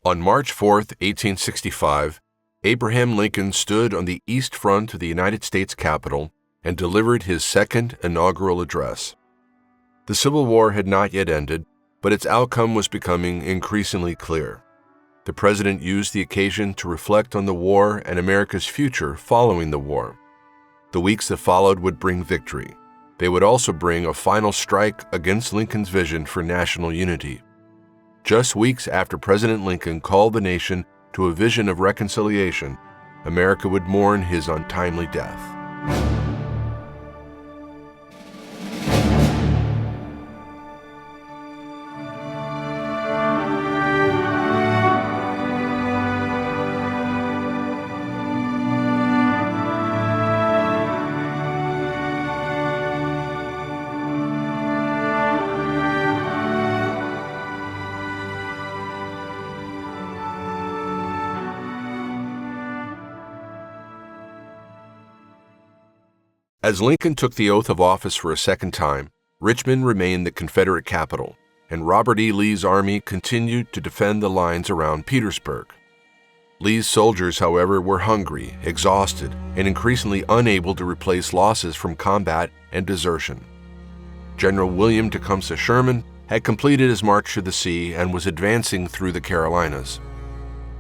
On March 4, 1865, Abraham Lincoln stood on the east front of the United States Capitol and delivered his Second Inaugural Address. The Civil War had not yet ended, but its outcome was becoming increasingly clear. The president used the occasion to reflect on the war and America's future following the war. The weeks that followed would bring victory. They would also bring a final strike against Lincoln's vision for national unity. Just weeks after President Lincoln called the nation to a vision of reconciliation, America would mourn his untimely death. As Lincoln took the oath of office for a second time, Richmond remained the Confederate capital, and Robert E. Lee's army continued to defend the lines around Petersburg. Lee's soldiers, however, were hungry, exhausted, and increasingly unable to replace losses from combat and desertion. General William Tecumseh Sherman had completed his march to the sea and was advancing through the Carolinas.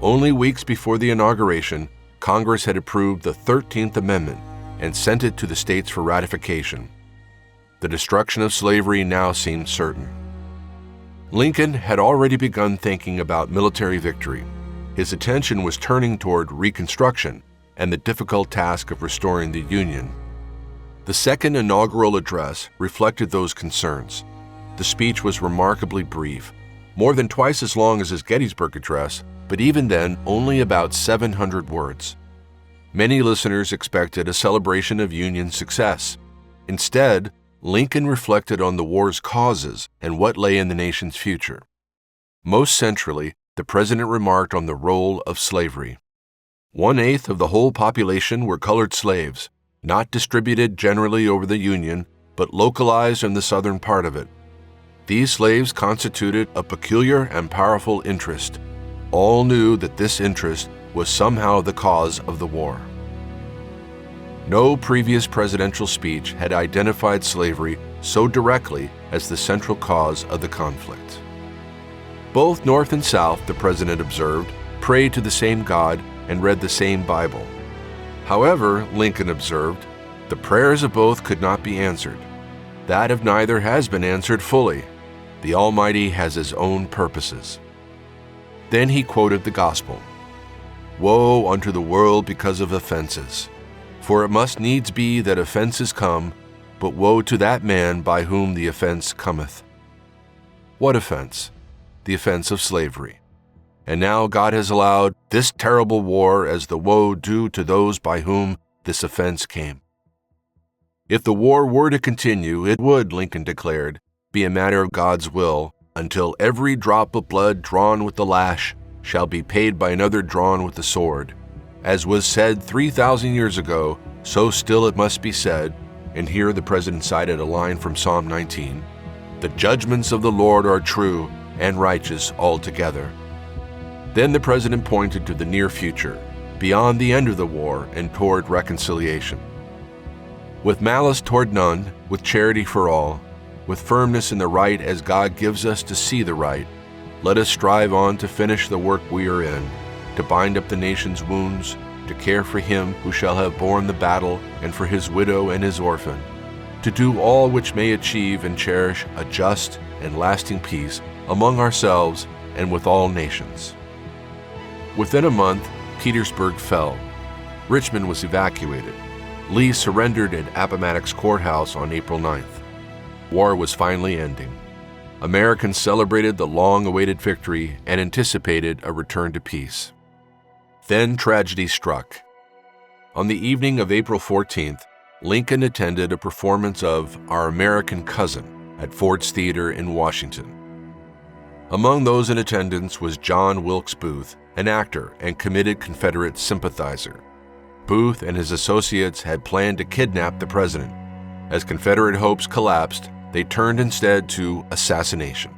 Only weeks before the inauguration, Congress had approved the 13th Amendment and sent it to the states for ratification. The destruction of slavery now seemed certain. Lincoln had already begun thinking about military victory. His attention was turning toward Reconstruction and the difficult task of restoring the Union. The Second Inaugural Address reflected those concerns. The speech was remarkably brief, more than twice as long as his Gettysburg Address, but even then only about 700 words. Many listeners expected a celebration of Union success. Instead, Lincoln reflected on the war's causes and what lay in the nation's future. Most centrally, the president remarked on the role of slavery. 1/8 of the whole population were colored slaves, not distributed generally over the Union, but localized in the southern part of it. These slaves constituted a peculiar and powerful interest. All knew that this interest was somehow the cause of the war. No previous presidential speech had identified slavery so directly as the central cause of the conflict. Both North and South, the president observed, prayed to the same God and read the same Bible. However, Lincoln observed, the prayers of both could not be answered. That of neither has been answered fully. The Almighty has His own purposes. Then he quoted the Gospel. Woe unto the world because of offenses! For it must needs be that offenses come, but woe to that man by whom the offense cometh. What offense? The offense of slavery. And now God has allowed this terrible war as the woe due to those by whom this offense came. If the war were to continue, it would, Lincoln declared, be a matter of God's will, until every drop of blood drawn with the lash shall be paid by another drawn with the sword. As was said 3,000 years ago, so still it must be said, and here the president cited a line from Psalm 19, the judgments of the Lord are true and righteous altogether. Then the president pointed to the near future, beyond the end of the war and toward reconciliation. With malice toward none, with charity for all, with firmness in the right as God gives us to see the right, let us strive on to finish the work we are in, to bind up the nation's wounds, to care for him who shall have borne the battle and for his widow and his orphan, to do all which may achieve and cherish a just and lasting peace among ourselves and with all nations. Within a month, Petersburg fell. Richmond was evacuated. Lee surrendered at Appomattox Courthouse on April 9th. War was finally ending. Americans celebrated the long-awaited victory and anticipated a return to peace. Then tragedy struck. On the evening of April 14th, Lincoln attended a performance of Our American Cousin at Ford's Theater in Washington. Among those in attendance was John Wilkes Booth, an actor and committed Confederate sympathizer. Booth and his associates had planned to kidnap the president. As Confederate hopes collapsed, they turned instead to assassination.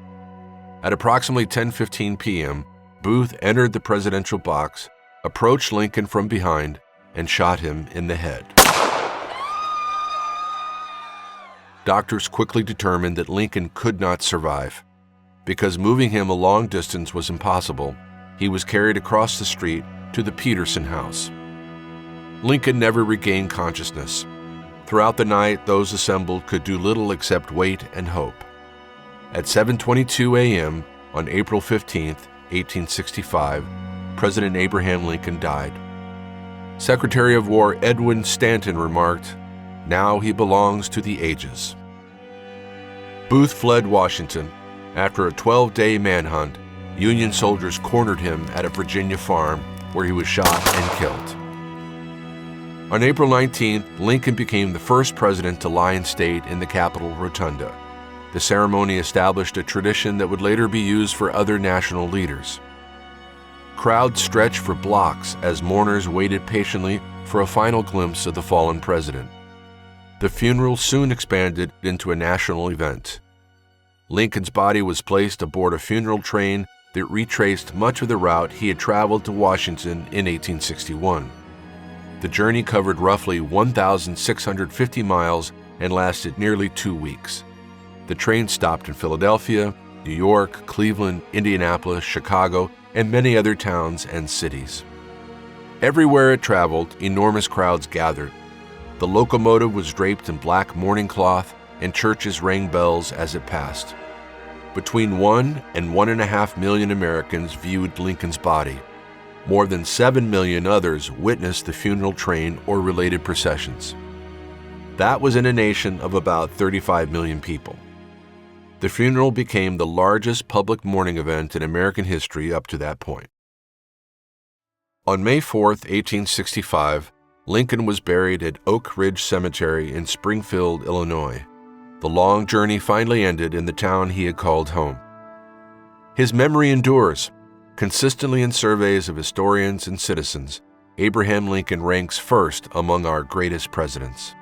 At approximately 10:15 p.m., Booth entered the presidential box, approached Lincoln from behind, and shot him in the head. Doctors quickly determined that Lincoln could not survive. Because moving him a long distance was impossible, he was carried across the street to the Petersen House. Lincoln never regained consciousness. Throughout the night, those assembled could do little except wait and hope. At 7:22 a.m. on April 15, 1865, President Abraham Lincoln died. Secretary of War Edwin Stanton remarked, "Now he belongs to the ages." Booth fled Washington. After a 12-day manhunt, Union soldiers cornered him at a Virginia farm where he was shot and killed. On April 19th, Lincoln became the first president to lie in state in the Capitol Rotunda. The ceremony established a tradition that would later be used for other national leaders. Crowds stretched for blocks as mourners waited patiently for a final glimpse of the fallen president. The funeral soon expanded into a national event. Lincoln's body was placed aboard a funeral train that retraced much of the route he had traveled to Washington in 1861. The journey covered roughly 1,650 miles and lasted nearly 2 weeks. The train stopped in Philadelphia, New York, Cleveland, Indianapolis, Chicago, and many other towns and cities. Everywhere it traveled, enormous crowds gathered. The locomotive was draped in black mourning cloth, and churches rang bells as it passed. Between 1 and 1.5 million Americans viewed Lincoln's body. More than 7 million others witnessed the funeral train or related processions. That was in a nation of about 35 million people. The funeral became the largest public mourning event in American history up to that point. On May 4, 1865, Lincoln was buried at Oak Ridge Cemetery in Springfield, Illinois. The long journey finally ended in the town he had called home. His memory endures. Consistently in surveys of historians and citizens, Abraham Lincoln ranks first among our greatest presidents.